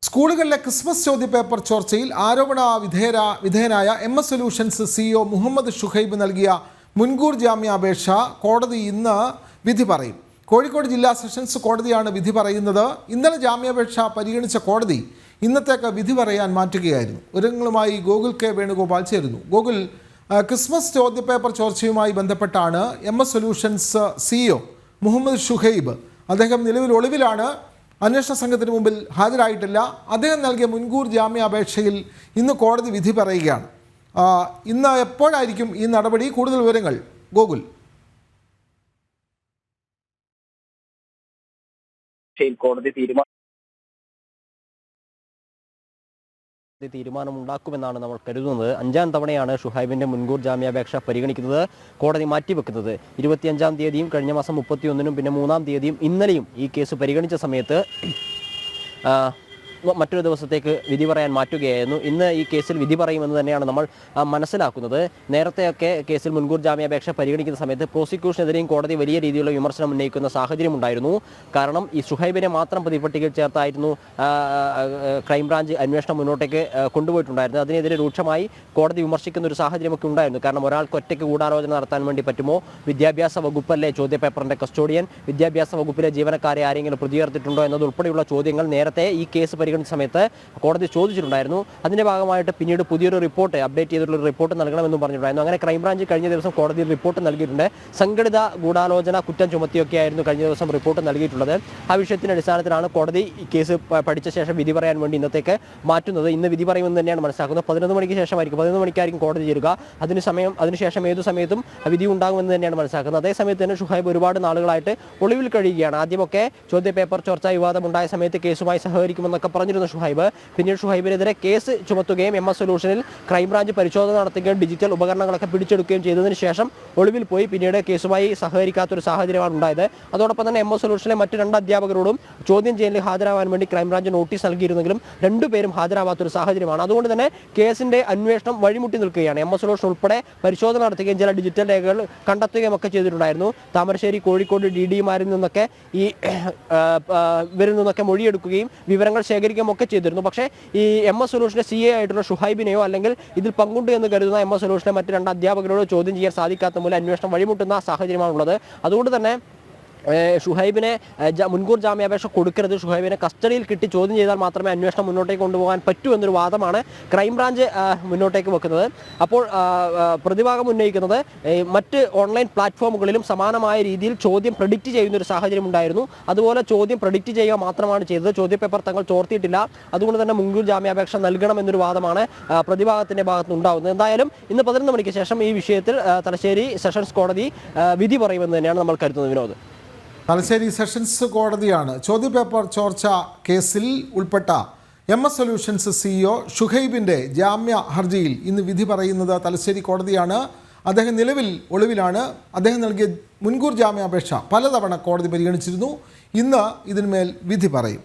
സ്കൂളുകളിലെ ക്രിസ്മസ് ചോദ്യപേപ്പർ ചോർച്ചയിൽ ആരോപണ വിധേയനായ MS solutions CEO Muhammad Shuhaib നൽകിയ മുൻകൂർ ജാമ്യാപേക്ഷ കോടതി ഇന്ന് വിധി പറയും. കോഴിക്കോട് ജില്ലാ സെഷൻസ് കോടതിയാണ് വിധി പറയുന്നത്. ഇന്നലെ ജാമ്യാപേക്ഷ പരിഗണിച്ച കോടതി ഇന്നത്തേക്ക് വിധി പറയാൻ മാറ്റുകയായിരുന്നു. വിവരങ്ങളുമായി ഗോകുൽ കെ വേണുഗോപാൽ ചേരുന്നു. ഗോകുൽ, ക്രിസ്മസ് ചോദ്യപേപ്പർ ചോർച്ചയുമായി ബന്ധപ്പെട്ടാണ് MS solutions CEO Muhammad Shuhaib, അദ്ദേഹം നിലവിൽ ഒളിവിലാണ്, അന്വേഷണ സംഘത്തിന് മുമ്പിൽ ഹാജരായിട്ടില്ല. അദ്ദേഹം നൽകിയ മുൻകൂർ ജാമ്യാപേക്ഷയിൽ ഇന്ന് കോടതി വിധി പറയുകയാണ്. ഇന്ന് എപ്പോഴായിരിക്കും ഈ നടപടി? കൂടുതൽ വിവരങ്ങൾ ഗോകുൽ. തീരുമാനമുണ്ടാക്കുമെന്നാണ് നമ്മൾ കരുതുന്നത്. 5ാം തവണയാണ് ഷുഹൈബിന്റെ മുൻകൂർ ജാമ്യാപേക്ഷ പരിഗണിക്കുന്നത്. കോടതി മാറ്റിവെക്കുന്നത് 25-ാം തീയതിയും കഴിഞ്ഞ മാസം 31-നും പിന്നെ 3-ാം തീയതിയും ഇന്നലെയും ഈ കേസ് പരിഗണിച്ച സമയത്ത് മറ്റൊരു ദിവസത്തേക്ക് വിധി പറയാൻ മാറ്റുകയായിരുന്നു. ഇന്ന് ഈ കേസിൽ വിധി പറയുമെന്ന് തന്നെയാണ് നമ്മൾ മനസ്സിലാക്കുന്നത്. നേരത്തെയൊക്കെ കേസിൽ മുൻകൂർ ജാമ്യാപേക്ഷ പരിഗണിക്കുന്ന സമയത്ത് പ്രോസിക്യൂഷനെതിരെയും കോടതി വലിയ രീതിയിലുള്ള വിമർശനം ഉന്നയിക്കുന്ന സാഹചര്യം ഉണ്ടായിരുന്നു. കാരണം ഈ ഷുഹൈബിനെ മാത്രം പ്രതിപട്ടികയിൽ ചേർത്തായിരുന്നു ക്രൈംബ്രാഞ്ച് അന്വേഷണം മുന്നോട്ടേക്ക് കൊണ്ടുപോയിട്ടുണ്ടായിരുന്നത്. അതിനെതിരെ രൂക്ഷമായി കോടതി വിമർശിക്കുന്ന ഒരു സാഹചര്യമൊക്കെ ഉണ്ടായിരുന്നു. കാരണം ഒരാൾക്ക് ഒറ്റയ്ക്ക് ഗൂഢാലോചന നടത്താൻ വേണ്ടി പറ്റുമോ? വിദ്യാഭ്യാസ വകുപ്പല്ലേ ചോദ്യപേപ്പറിന്റെ കസ്റ്റോഡിയൻ? വിദ്യാഭ്യാസ വകുപ്പിലെ ജീവനക്കാരെ ആരെങ്കിലും പ്രതി ചേർത്തിട്ടുണ്ടോ എന്നതുൾപ്പെടെയുള്ള ചോദ്യങ്ങൾ നേരത്തെ ഈ കേസ് പരിഗണിച്ച സമയത്ത് കോടതി ചോദിച്ചിട്ടുണ്ടായിരുന്നു. അതിന്റെ ഭാഗമായിട്ട് പിന്നീട് പുതിയൊരു റിപ്പോർട്ട്, അപ്ഡേറ്റ് ചെയ്തിട്ടുള്ള റിപ്പോർട്ട് നൽകണമെന്നും പറഞ്ഞിട്ടുണ്ടായിരുന്നു. അങ്ങനെ ക്രൈംബ്രാഞ്ച് കഴിഞ്ഞ ദിവസം കോടതിയിൽ റിപ്പോർട്ട് നൽകിയിട്ടുണ്ട്. സംഘടിത ഗൂഢാലോചന കുറ്റം ചുമത്തിയൊക്കെയായിരുന്നു കഴിഞ്ഞ ദിവസം റിപ്പോർട്ട് നൽകിയിട്ടുള്ളത്. ആ വിഷയത്തിന്റെ അടിസ്ഥാനത്തിലാണ് കോടതി ഈ കേസ് പഠിച്ച ശേഷം വിധി പറയാൻ വേണ്ടി ഇന്നത്തേക്ക് മാറ്റുന്നത്. ഇന്ന് വിധി പറയുമെന്ന് തന്നെയാണ് മനസ്സിലാക്കുന്നത്. 11 മണിക്ക് ശേഷമായിരിക്കും, 11 മണിക്കായിരിക്കും കോടതി ചേരുക. അതിനുശേഷം ഏതു സമയത്തും വിധി ഉണ്ടാകുമെന്ന് തന്നെയാണ് മനസ്സിലാക്കുന്നത്. അതേസമയത്ത് തന്നെ ഷുഹൈബ് ഒരുപാട് നാളുകളായിട്ട് ഒളിവിൽ കഴിയുകയാണ്. ആദ്യമൊക്കെ ചോദ്യപേപ്പർ ചോർച്ച വിവാദമുണ്ടായ സമയത്ത് കേസുമായി സഹകരിക്കുമെന്നൊക്കെ പറഞ്ഞിരുന്ന ഷുഹൈബ് പിന്നീട് ഷുഹൈബിനെതിരെ കേസ് ചുമത്തുകയും MS സൊല്യൂഷനിൽ ക്രൈംബ്രാഞ്ച് പരിശോധന നടത്തുകയും ഡിജിറ്റൽ ഉപകരണങ്ങളൊക്കെ പിടിച്ചെടുക്കുകയും ചെയ്തതിന് ശേഷം ഒളിവിൽ പോയി പിന്നീട് കേസുമായി സഹകരിക്കാത്തൊരു സാഹചര്യമാണ് ഉണ്ടായത്. അതോടൊപ്പം തന്നെ MS സൊല്യൂഷനിലെ മറ്റ് 2 അധ്യാപകരോടും ചോദ്യം ചെയ്യലിൽ ഹാജരാകാൻ വേണ്ടി ക്രൈംബ്രാഞ്ച് നോട്ടീസ് നൽകിയിരുന്നെങ്കിലും 2 പേരും ഹാജരാവാത്തൊരു സാഹചര്യമാണ്. അതുകൊണ്ട് തന്നെ കേസിന്റെ അന്വേഷണം വഴിമുട്ടി നിൽക്കുകയാണ്. MS സൊല്യൂഷൻ ഉൾപ്പെടെ പരിശോധന നടത്തുകയും ചില ഡിജിറ്റൽ രേഖകൾ കണ്ടെത്തുകയും ഒക്കെ ചെയ്തിട്ടുണ്ടായിരുന്നു. താമരശ്ശേരി, കോഴിക്കോട് DDമാരിൽ നിന്നൊക്കെ ഇവരിൽ നിന്നൊക്കെ മൊഴിയെടുക്കുകയും വിവരങ്ങൾ ശേഖരിക്കുകയും ഒക്കെ ചെയ്തിരുന്നു. പക്ഷേ ഈ MS സൊല്യൂഷന്റെ CA ആയിട്ടുള്ള ഷുഹൈബിനെയോ അല്ലെങ്കിൽ ഇതിൽ പങ്കുണ്ട് എന്ന് കരുതുന്ന MS സൊല്യൂഷന്റെ മറ്റ് 2 അധ്യാപകരോട് ചോദ്യം ചെയ്യാൻ സാധിക്കാത്ത മൂലം അന്വേഷണം വഴിമുട്ടുന്ന സാഹചര്യമാണുള്ളത്. അതുകൊണ്ട് തന്നെ ഷുഹൈബിനെ മുൻകൂർ ജാമ്യാപേക്ഷ കൊടുക്കരുത്, ഷുഹൈബിനെ കസ്റ്റഡിയിൽ കിട്ടി ചോദ്യം ചെയ്താൽ മാത്രമേ അന്വേഷണം മുന്നോട്ടേക്ക് കൊണ്ടുപോകാൻ പറ്റൂ എന്നൊരു വാദമാണ് ക്രൈംബ്രാഞ്ച് മുന്നോട്ടേക്ക് വെക്കുന്നത്. അപ്പോൾ പ്രതിഭാഗം ഉന്നയിക്കുന്നത് മറ്റ് ഓൺലൈൻ പ്ലാറ്റ്ഫോമുകളിലും സമാനമായ രീതിയിൽ ചോദ്യം പ്രഡിക്റ്റ് ചെയ്യുന്ന ഒരു സാഹചര്യം ഉണ്ടായിരുന്നു. അതുപോലെ ചോദ്യം പ്രഡിക്റ്റ് ചെയ്യുക മാത്രമാണ് ചെയ്തത്. ചോദ്യപേപ്പർ തങ്ങൾ ചോർത്തിയിട്ടില്ല. അതുകൊണ്ട് തന്നെ മുൻകൂർ ജാമ്യാപേക്ഷ നൽകണം എന്നൊരു വാദമാണ് പ്രതിഭാഗത്തിന്റെ ഭാഗത്ത് ഉണ്ടാകുന്നത്. എന്തായാലും ഇന്ന് 11 മണിക്ക് ശേഷം ഈ വിഷയത്തിൽ തലശ്ശേരി സെഷൻസ് കോടതി വിധി പറയുമെന്ന് തന്നെയാണ് നമ്മൾ കരുതുന്നത്. വിനോദ്, തലശ്ശേരി സെഷൻസ് കോടതിയാണ് ചോദ്യപേപ്പർ ചോർച്ച കേസിൽ ഉൾപ്പെട്ട MS സൊല്യൂഷൻസ് CEO ഷുഹൈബിൻ്റെ ജാമ്യ ഹർജിയിൽ ഇന്ന് വിധി പറയുന്നത്. തലശ്ശേരി കോടതിയാണ്. അദ്ദേഹം നിലവിൽ ഒളിവിലാണ്. അദ്ദേഹം നൽകിയ മുൻകൂർ ജാമ്യാപേക്ഷ പലതവണ കോടതി പരിഗണിച്ചിരുന്നു. ഇന്ന് ഇതിന്മേൽ വിധി പറയും.